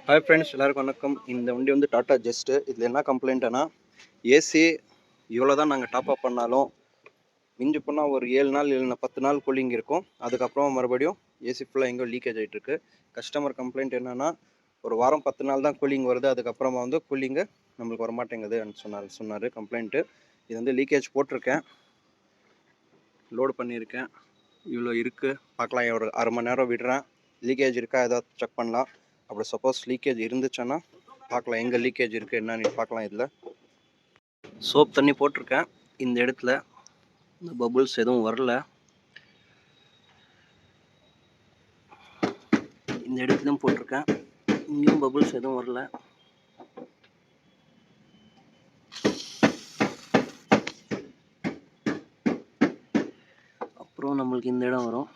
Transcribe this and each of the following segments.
Hi friends, எல்லாருக்கும் வணக்கம். இந்த வண்டி வந்து டாட்டா ஜெஸ்ட்டு. இதில் என்ன கம்ப்ளைண்ட்டுனா, ஏசி இவ்வளோ தான் நாங்கள் டாப் அப் பண்ணாலும் மிஞ்சி போனால் ஒரு 7 நாள் இல்லைன்னா 10 நாள் கூலிங் இருக்கும். அதுக்கப்புறம் மறுபடியும் ஏசி ஃபுல்லாக எங்கோ லீக்கேஜ் ஆகிட்டுருக்கு. கஸ்டமர் கம்ப்ளைண்ட் என்னென்னா, ஒரு வாரம் 10 நாள் தான் கூலிங் வருது, அதுக்கப்புறமா வந்து கூலிங்கு நம்மளுக்கு வரமாட்டேங்குதுன்னு சொன்னார் கம்ப்ளைண்ட்டு. இது வந்து லீக்கேஜ் போட்டிருக்கேன், லோடு பண்ணியிருக்கேன். இவ்வளோ இருக்குது, பார்க்கலாம். ஒரு அரை மணி நேரம் விடுறேன், லீக்கேஜ் இருக்கா ஏதாவது செக் பண்ணலாம். அப்படி சப்போஸ் லீக்கேஜ் இருந்துச்சுன்னா பார்க்கலாம், எங்கே லீக்கேஜ் இருக்குது என்னன்னு பார்க்கலாம். இதில் சோப் தண்ணி போட்டிருக்கேன். இந்த இடத்துல இந்த பபுள்ஸ் எதுவும் வரல. இந்த இடத்துலையும் போட்டிருக்கேன், இங்கேயும் பபுள்ஸ் எதுவும் வரல. அப்புறம் நம்மளுக்கு இந்த இடம் வரும்.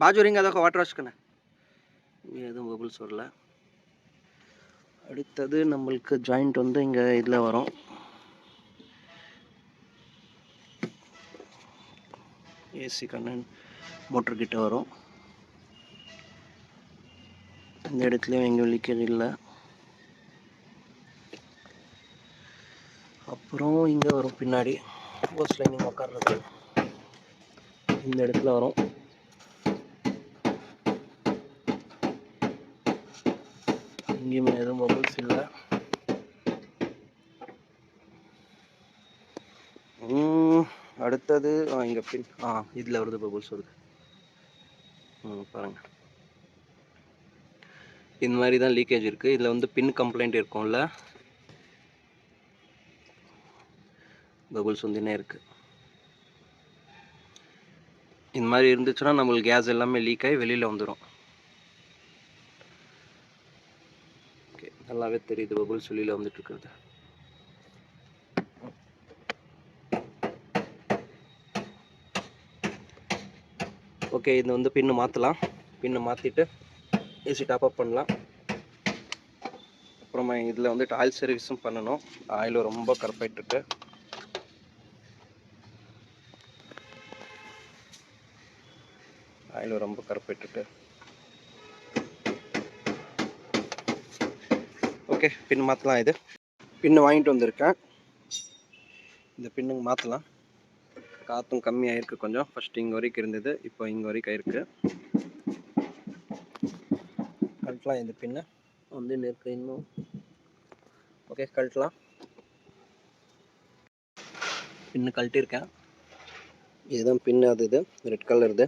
बाजू रिंग देखो वाटर वाश करना. இங்கே எதுவும் பபுள்ஸ் வரல. அடுத்தது நம்மளுக்கு ஜாயிண்ட் வந்து இங்கே இதில் வரும். ஏசி கண்ணன் மோட்டர் கிட்ட வரும். இந்த இடத்துலையும் எங்கேயும் லீக்கேஜ் இல்லை. அப்புறம் இங்கே வரும் பின்னாடி போஸ்ட் லைனிங் உட்கார்றது, இந்த இடத்துல வரும். இங்கேயுமே எதுவும் பபுள்ஸ் இல்லை. அடுத்தது இங்கே பின் இதில் வருது, பபுள்ஸ் வருது பாருங்கள். இந்த மாதிரி தான் லீக்கேஜ் இருக்குது. இதில் வந்து பின் கம்ப்ளைண்ட் இருக்கும்ல, பபுள்ஸ் வந்துன்னே இருக்குது. இந்த மாதிரி இருந்துச்சுன்னா நம்மளுக்கு கேஸ் எல்லாமே லீக் ஆகி வெளியில் வந்துடும். ஓகே, நல்லாவே தெரியுது பபுள்ஸ் வெளியில் வந்துட்டு இருக்கிறது. ஓகே, இது வந்து பின்னு மாற்றலாம். பின்னு மாற்றிட்டு ஏசி டாப் அப் பண்ணலாம். அப்புறமா இதில் வந்துட்டு ஆயில் சர்வீஸும் பண்ணணும். ஆயில் ரொம்ப கருப்பாயிட்டுருக்கு. ஆயில் ரொம்ப கருப்பாயிட்டுருக்கு. ஓகே, பின் மாற்றலாம். இது பின்னு வாங்கிட்டு வந்திருக்கேன், இந்த பின்னுங்க மாற்றலாம். காற்றும் கம்மியாக இருக்குது கொஞ்சம். ஃபஸ்ட்டு இங்கே வரைக்கும் இருந்தது, இப்போ இங்கே வரைக்கும் இருக்குது. கழட்டலாம் இந்த பின்னை வந்து இருக்கு இன்னும். ஓகே, கழட்டலாம். பின்னு கழட்டியிருக்கேன். இதுதான் பின்னு. அது இது ரெட் கலர். இது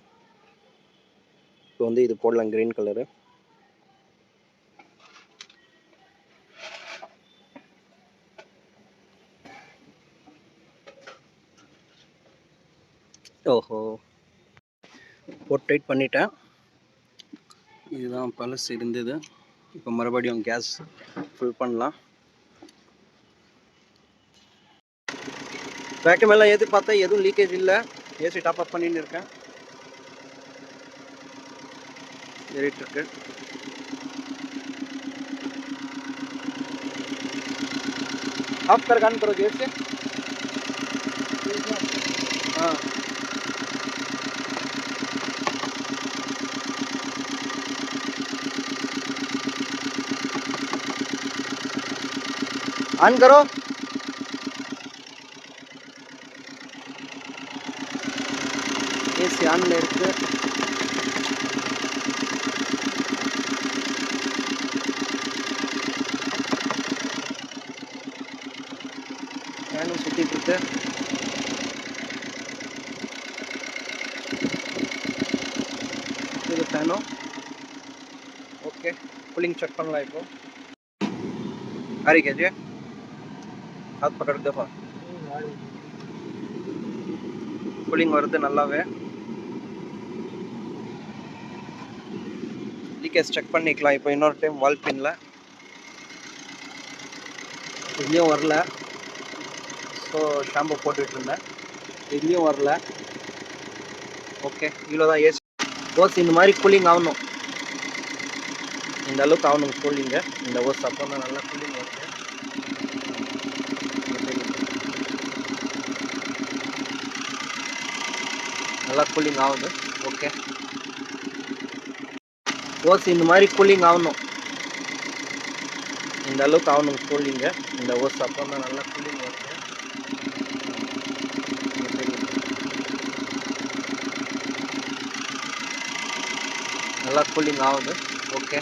இப்போ வந்து இது போடலாம், க்ரீன் கலரு. ஓஹோ, போட்டு டைட் பண்ணிட்டேன். இதுதான் பழசு இருந்தது. இப்போ மறுபடியும் கேஸ் ஃபுல் பண்ணலாம். வேக்கம் எல்லாம் ஏற்றி பார்த்தா எதுவும் லீக்கேஜ் இல்லை. ஏசி டாப் அப் பண்ணின்னு இருக்கேன், ஏறிட்டுருக்கு. ஆஃப் कर ऑन करो जैसे. हाँ, ऑन करो. ஏசி ஆன்ல இருக்கு. ஃபேனும் சுற்றிட்டு இருக்கு. இது ஃபேனும். ஓகே, கூலிங் செக் பண்ணலாம். இப்போ ஆரி கேஜி हाथ पकड़ दो. கூலிங் வருது நல்லாவே. லீக்கேஜ் செக் பண்ணிக்கலாம் இப்போ இன்னொரு டைம். வால் பின்ல இதுலேயும் வரல. ஸோ ஷாம்பு போட்டுட்டு இருந்தேன், இதுலேயும் வரல. ஓகே, இவ்வளோ தான். ஏசி ஓஸ் இந்த மாதிரி கூலிங் ஆகணும், இந்த அளவுக்கு ஆகணும் கூலிங்கு. இந்த ஓஸ் அப்போ தான் நல்லா கூலிங் வருது. நல்லா கூலிங் ஆகுது. ஓகே, ஓஸ் இந்த மாதிரி கூலிங் ஆகணும், இந்த அளவுக்கு ஆகணும் கூலிங்கு. இந்த ஓஸ் அப்போ தான் நல்லா கூலிங் வருது. நல்லா கூலிங் ஆகுது. ஓகே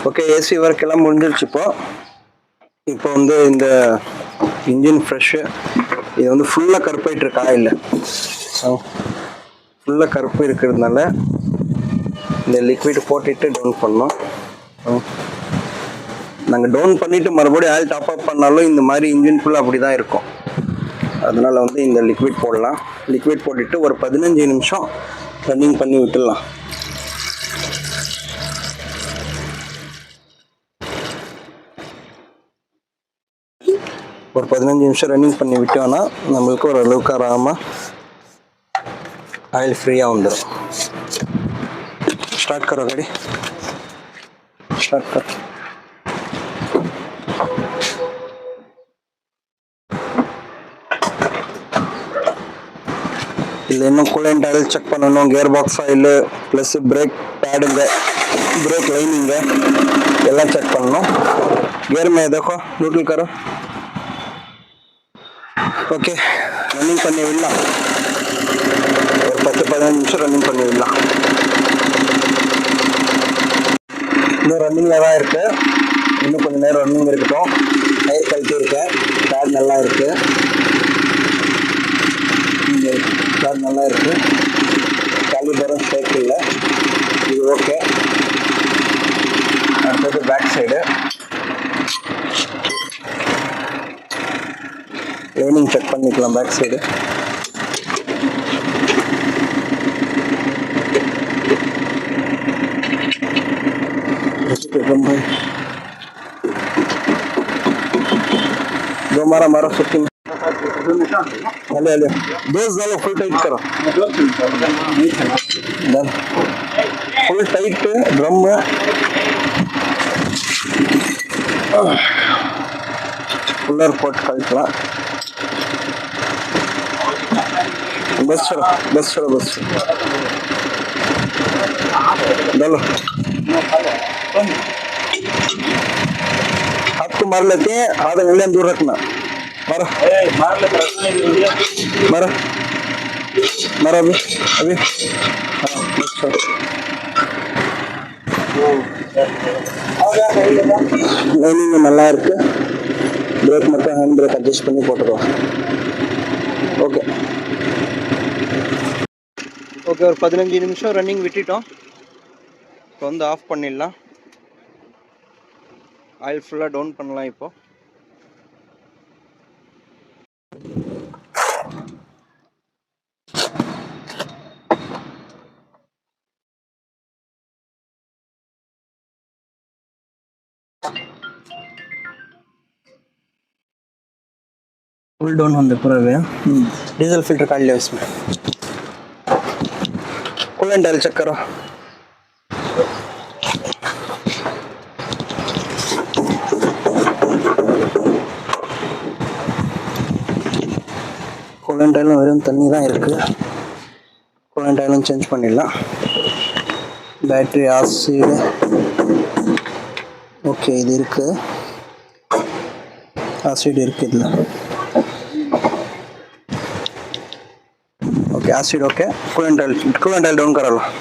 ஓகே ஏசி ஒர்க் எல்லாம் முடிஞ்சிருச்சு. இப்போ வந்து இந்த இன்ஜின் ஃப்ரெஷ்ஷு இது வந்து ஃபுல்லாக கருப்பாயிட்டு இருக்கா இல்லை, ஃபுல்லாக கருப்பு இருக்கிறதுனால இந்த லிக்விட் போட்டுட்டு டவுன் பண்ணோம். நாங்கள் டவுன் பண்ணிவிட்டு மறுபடியும் ஆயில் டாப் அப் பண்ணாலும் இந்த மாதிரி இன்ஜின் ஃபுல்லாக அப்படி தான் இருக்கும். அதனால் வந்து இந்த லிக்விட் போடலாம். லிக்விட் போட்டுட்டு ஒரு 15 நிமிஷம் ரன்னிங் பண்ணி விட்டுடலாம். ஒரு 15 நிமிஷம் ரன்னிங் பண்ணி விட்டோன்னா நம்மளுக்கு ஒரு அளவுக்கு ஆறாமல் ஆயில் ஃப்ரீயாக வந்துடும். स्टार्ट करो गाड़ी, स्टार्ट कर. இதில் இன்னும் கூலண்ட் ஆயில் செக் பண்ணணும், gear box oil plus brake பேடுங்க, ब्रेक लाइनिंग एல்லாம் செக் பண்ணணும். गियर में देखो न्यूट्रल करो. ஓகே ரன்னிங் பண்ணி விடலாம். ஒரு 10-15 நிமிஷம் ரன்னிங் பண்ணி விடலாம். இன்னும் ரன்னிங்கில் தான் இருக்குது. இன்னும் கொஞ்சம் நேரம் ரன்னிங் இருக்கட்டும். டயர் கழட்டி இருக்கேன், பேட் நல்லா இருக்குது, பேட் நல்லா இருக்குது, காலிபரும் ஷேக் இல்லை, இது ஓகே. அடுத்தது பேக் சைடு லைனிங் செக் பண்ணிக்கலாம். பேக் சைடு दो मारा सुट्टी बेस डालो, फुल टाइट करो, फुल टाइट ड्रम कूलर पोट कल बस चलो बस चलो बस डालो. हाथ को मार लेते हैं, आधा उंगलियां दूर रखना. मारो मारो मारो अभी अभी. हाँ बस चलो. லைனிங் நல்லா இருக்கு. பிரேக் மட்டும் ஹேண்ட் பிரேக் அட்ஜஸ்ட் பண்ணி போட்டுக்கோ. ஓகே ஓகே ஒரு 15 நிமிஷம் ரன்னிங் விட்டுட்டோம். இப்போ வந்து ஆஃப் பண்ணிடலாம். ஆயில் ஃபுல்லாக டவுன் பண்ணலாம். இப்போ फुल डाउन होने पूरा वे डीजल फिल्टर काट लिया. इसमें कूलेंट डाल चेक करो. கூலண்ட் ஆயிலும் வெறும் தண்ணி தான் இருக்குது. கூலண்ட் ஆயிலும் சேஞ்ச் பண்ணிடலாம். பேட்ரி ஆசிடு ஓகே, இது இருக்குது, ஆசிட் இருக்குது இதில். Okay acid okay. Coolant oil down கரலாம்.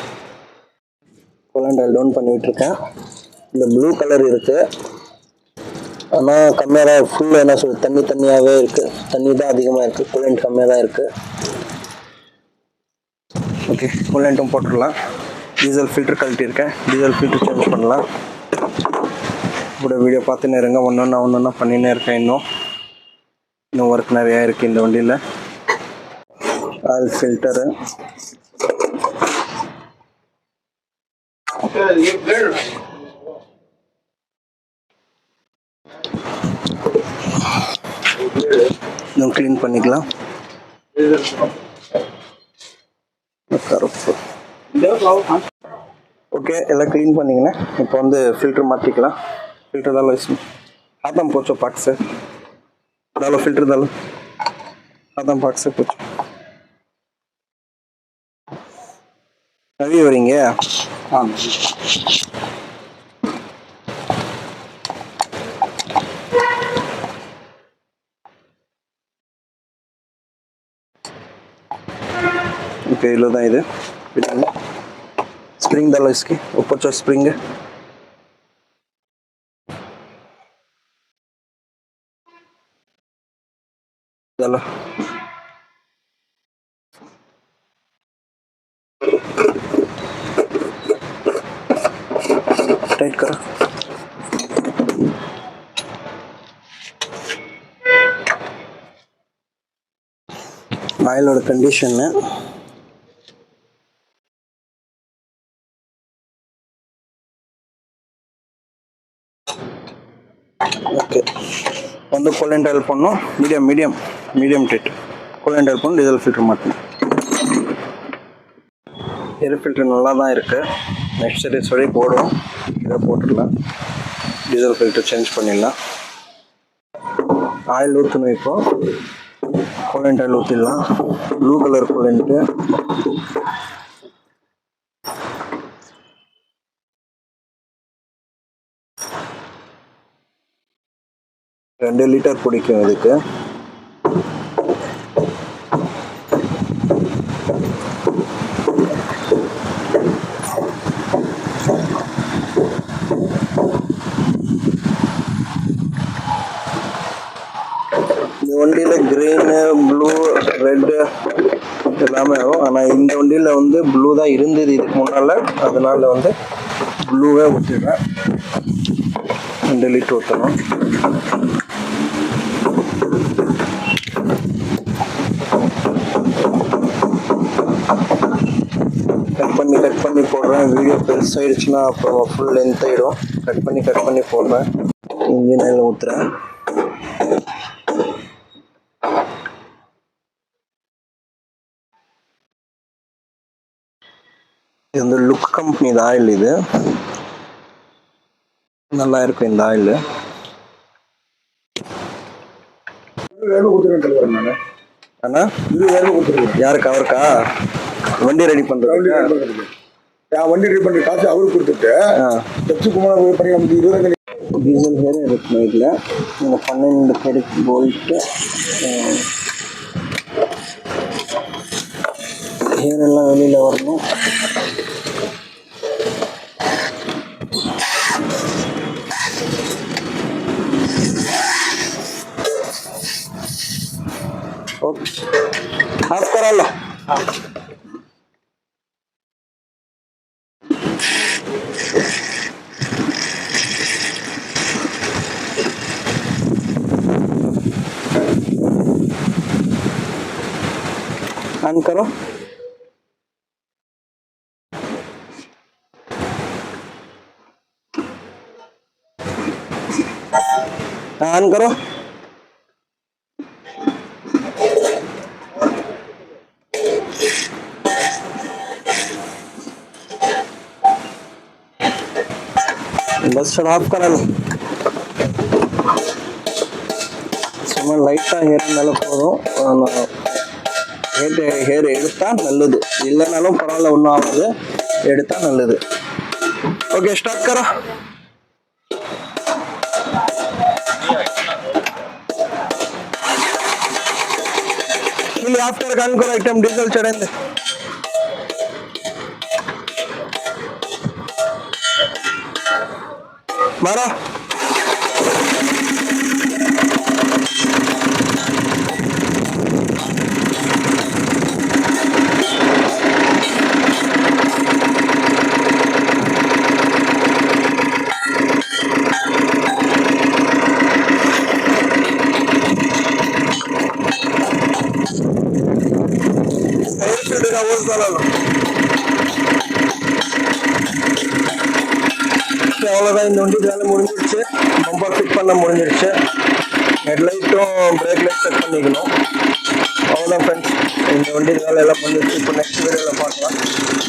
கூலண்ட் ஆயில் டவுன் பண்ணிகிட்ருக்கேன். இந்த ப்ளூ கலர் இருக்குது, ஆனால் கம்மியாக தான், ஃபுல் என்ன சொல்லுது, தண்ணியாகவே இருக்குது. தண்ணி தான் அதிகமாக இருக்குது, கூலண்ட் கம்மியாக தான் இருக்குது. ஓகே கூலண்ட்டும் போட்டுடலாம். டீசல் ஃபில்டர் கழட்டியிருக்கேன், டீசல் ஃபில்டர் சேஞ்ச் பண்ணலாம். கூட வீடியோ பார்த்துன்னு இருங்க. ஒன்றொன்னா பண்ணினே இருக்கேன். இன்னும் ஒர்க் நிறையா இருக்குது இந்த வண்டியில். ஆயில் ஃபில்டரு இன்னும் க்ளீன் பண்ணிக்கலாம். கருப்பு ஓகே எல்லாம் க்ளீன் பண்ணிங்கன்னா இப்போ வந்து ஃபில்டர் மாற்றிக்கலாம். फिल्टर डालो इसमें, हाथम पोछो पाक से, डालो फिल्टर डालो, हाथम पाक से पोछो. ரவி வரீங்க? ఓకే ఇలా தான் இது स्प्रिंग डालो इसके ऊपर जो स्प्रिंग है डालो टाइट करो ஆயிலோட கண்டிஷன் ஓகே வந்து கூலண்ட் ஆயில் பண்ணணும் மீடியம் டேட் கூலண்ட் ஆயில் பண்ணணும் டீசல் ஃபில்டர் மாட்டணும் ஏர் ஃபில்டர் நல்லா தான் இருக்குது நெக்ஸ்ட் சர்வீஸ் வழி போடுவோம் இதை போட்டுடலாம் டீசல் ஃபில்டர் சேஞ்ச் பண்ணிடலாம் ஆயில் ஊற்றணும் இப்போ கூலண்ட் ஆயில் ஊற்றிடலாம் ப்ளூ கலர் கூலண்ட்டு 2 லிட்டர் பிடிக்கும் இதுக்கு இந்த வண்டியில் க்ரீனு ப்ளூ ரெட்டு எல்லாமே வரும் ஆனால் இந்த வண்டியில் வந்து ப்ளூ தான் இருந்தது இதுக்கு முன்னால் அதனால் வந்து ப்ளூவே ஊற்றிடுறேன் 2 லிட்டர் ஊற்றணும் கட் பண்ணி போடுறேன் வீடியோ பெருசாகிடுச்சுன்னா அப்புறம் ஃபுல் லென்த் ஆகிடும் கட் பண்ணி போடுறேன் இன்ஜின் ஆயில் ஊற்றுறேன் இது வந்து லுக் கம்பெனி இந்த ஆயில் இது நல்லா இருக்கும் இந்த ஆயில் அண்ணா யாருக்கு அவருக்கா வண்டி ரெடி பண்ணுறது வண்டி ரெடி பண்ணுற காசு அவருக்கு கொடுத்துட்டு டீசல் வேறு இருக்கும் இதில் இந்த 12 கெடுக்கு போயிட்டு ஹேர் எல்லாம் வெளியில் வரணும் हाफ करा लो ऑन करो ऑन करो बस ऑफ करा लो சும்மா லைட்டாக ஹேர் இருந்தாலும் போதும் ஹேர் எடுத்தால் நல்லது இல்லைனாலும் பரவாயில்ல ஒன்றும் ஆகுது எடுத்தால் நல்லது ஓகே ஸ்டார்ட் करो आफ्टर गन को आइटम डीजल चढ़ेंगे मारो அவ்வளோதான் இந்த வண்டி வேலை முடிஞ்சிருச்சு பம்பர் ஃபிட் பண்ண முடிஞ்சிருச்சு ஹெட்லைட்டும் பிரேக் லைட் செட் பண்ணிக்கணும் அவ்வளோதான் ஃப்ரெண்ட்ஸ் இந்த வண்டி வேலை எல்லாம் முடிஞ்சிருச்சு இப்போ நெக்ஸ்ட் வீடியோவில் பார்க்கலாம்